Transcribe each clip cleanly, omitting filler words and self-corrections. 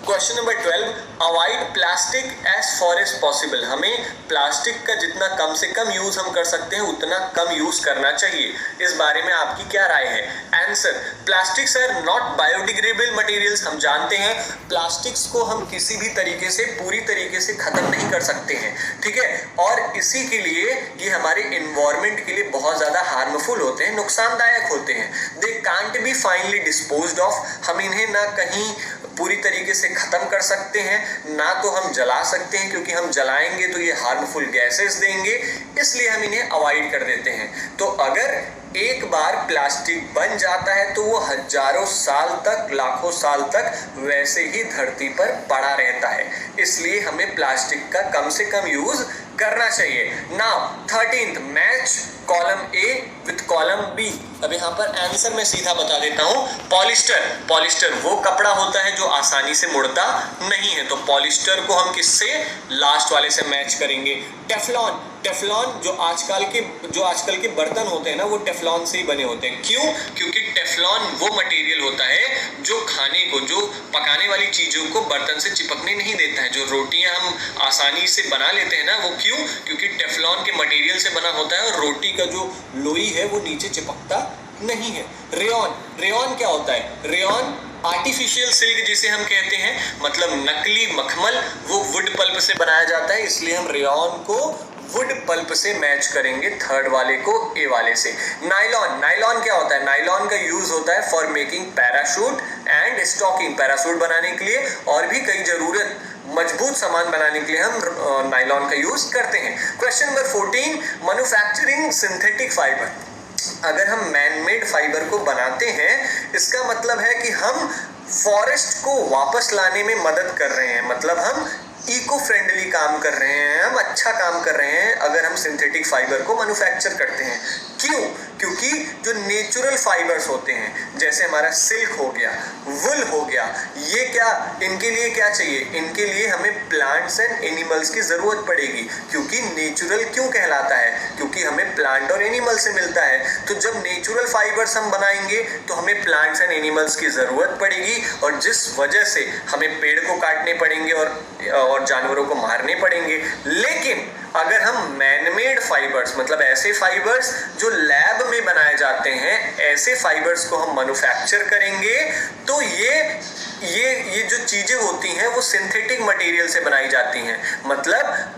Question number 12, avoid plastic as far as possible. हमें plastic का जितना कम से कम यूज हम कर सकते हैं उतना कम यूज करना चाहिए। इस बारे में आपकी क्या राय है? Answer, plastics are not biodegradable materials. हम जानते हैं प्लास्टिक्स को हम किसी भी तरीके से पूरी तरीके से खत्म नहीं कर सकते हैं, ठीक है, और इसी के लिए ये हमारे इन्वायरमेंट के लिए बहुत ज्यादा हार्मफुल होते हैं, नुकसानदायक होते हैं। They can't be finally disposed of. हम इन्हें ना कहीं पूरी तरीके से खत्म कर सकते हैं, ना तो हम जला सकते हैं, क्योंकि हम जलाएंगे तो ये हार्मफुल गैसेस देंगे, इसलिए हम इन्हें अवॉइड कर देते हैं। तो अगर एक बार प्लास्टिक बन जाता है तो वो हजारों साल तक, लाखों साल तक वैसे ही धरती पर पड़ा रहता है, इसलिए हमें प्लास्टिक का कम से कम यूज करना चाहिए। Now 13th, match column A with column B. अब यहाँ पर आंसर मैं सीधा बता देता हूँ। पॉलिस्टर, पॉलिस्टर वो कपड़ा होता है जो आसानी से मुड़ता नहीं है, तो पॉलिस्टर को हम किससे, लास्ट वाले से मैच करेंगे। टेफलॉन, टेफलॉन जो आजकल के बर्तन होते हैं ना, वो टेफलॉन से ही बने होते हैं। क्यों? क्योंकि टेफलॉन वो मटेरियल होता है जो खाने को, जो पकाने वाली चीजों को बर्तन से चिपकने नहीं देता है। जो रोटियां हम आसानी से बना लेते हैं ना, वो क्यों? क्योंकि टेफलॉन के मटेरियल से बना होता है और रोटी का जो लोई है वो नीचे चिपकता नहीं है। रेयॉन, रेयॉन क्या होता है? रेयॉन आर्टिफिशियल सिल्क जिसे हम कहते हैं, मतलब नकली मखमल, वो वुड पल्प से बनाया जाता है, इसलिए हम रेयॉन को वुड पल्प से मैच करेंगे, थर्ड वाले को ए वाले से। नायलॉन, नायलॉन क्या होता है? नायलॉन का यूज होता है for making parachute and stocking, parachute बनाने के लिए और भी कई जरूरत मजबूत सामान बनाने के लिए हम नायलॉन का यूज करते हैं। Question number 14, manufacturing synthetic fibre. अगर हम मैनमेड फाइबर को बनाते हैं, इसका मतलब है कि हम फॉरेस्ट को वापस लाने में मदद कर रहे हैं, मतलब हम इको फ्रेंडली काम कर रहे हैं, हम अच्छा काम कर रहे हैं अगर हम सिंथेटिक फाइबर को मैन्युफैक्चर करते हैं। क्यों? क्योंकि जो नेचुरल फाइबर्स होते हैं, जैसे हमारा सिल्क हो गया, वुल हो गया, ये क्या, इनके लिए क्या चाहिए? इनके लिए हमें प्लांट्स एंड एनिमल्स की जरूरत पड़ेगी। क्योंकि नेचुरल क्यों कहलाता है? क्योंकि हमें प्लांट और एनिमल से मिलता है। तो जब नेचुरल फाइबर्स हम बनाएंगे तो हमें प्लांट्स एंड एनिमल्स की जरूरत पड़ेगी, और जिस वजह से हमें पेड़ को काटने पड़ेंगे और जानवरों को मारने पड़ेंगे। लेकिन अगर हम मैनमेड फाइबर्स, मतलब ऐसे फाइबर्स जो लैब में बनाए जाते हैं, ऐसे फाइबर्स को हम मैन्युफैक्चर करेंगे, तो ये जो चीजें होती हैं वो सिंथेटिक मटेरियल से बनाई जाती हैं। मतलब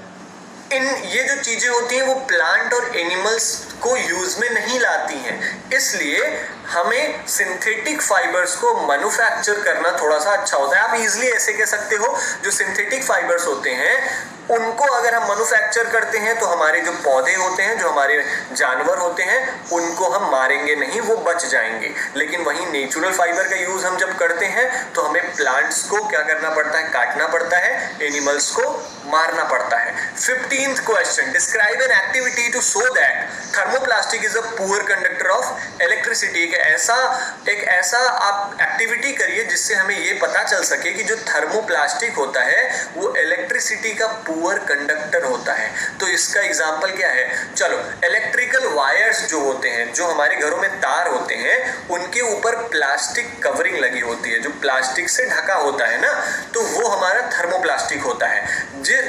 ये जो चीजें होती हैं वो प्लांट और एनिमल्स को यूज में नहीं लाती हैं, इसलिए हमें सिंथेटिक फाइबर्स को मैन्युफैक्चर करना थोड़ा सा अच्छा होता है। आप इजीली ऐसे कह सकते हो, जो सिंथेटिक फाइबर्स होते हैं उनको अगर हम मैन्युफैक्चर करते हैं तो हमारे जो पौधे होते हैं, जो हमारे जानवर होते हैं, उनको हम मारेंगे नहीं, वो बच जाएंगे। लेकिन वहीं नेचुरल फाइबर का यूज हम जब करते हैं तो हमें प्लांट्स को क्या करना पड़ता है? काटना पड़ता है, एनिमल्स को मारना पड़ता है। 15th question, describe an activity to show that thermoplastic is a poor conductor of electricity. एक ऐसा आप एक्टिविटी करिए जिससे हमें ये पता चल सके कि जो थर्मोप्लास्टिक होता है वो इलेक्ट्रिसिटी का पुअर कंडक्टर होता है। तो इसका एग्जांपल क्या है? चलो, इलेक्ट्रिकल वायर्स जो होते हैं, जो हमारे घरों में तार होते हैं, उनके ऊपर प्लास्टिक कवरिंग लगी होती है, जो प्लास्टिक से ढका होता है ना, तो वो हमारा थर्मोप्लास्टिक होता है,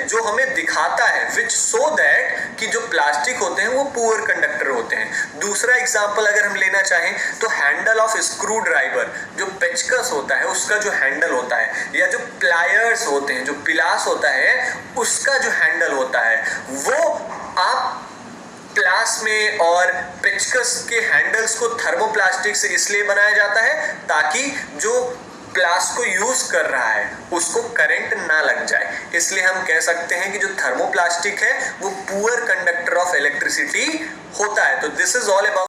जो हमें दिखाता है, विच सो दैट कि जो प्लास्टिक होते हैं वो पुअर कंडक्टर होते हैं। दूसरा एग्जांपल अगर हम लेना चाहें तो हैंडल ऑफ स्क्रू ड्राइवर, जो पेचकस होता है उसका जो हैंडल होता है, या जो प्लायर्स होते हैं, जो पिलास होता है उसका जो हैंडल होता है, वो आप प्लास में और पेचकस के हैंडल्स को थर्मोप्लास्टिक से इसलिए बनाया जाता है ताकि जो प्लास को यूज कर रहा है उसको करंट ना लग जाए। इसलिए हम कह सकते हैं कि जो थर्मोप्लास्टिक है वो पुअर कंडक्टर ऑफ इलेक्ट्रिसिटी होता है। तो दिस इज ऑल अबाउट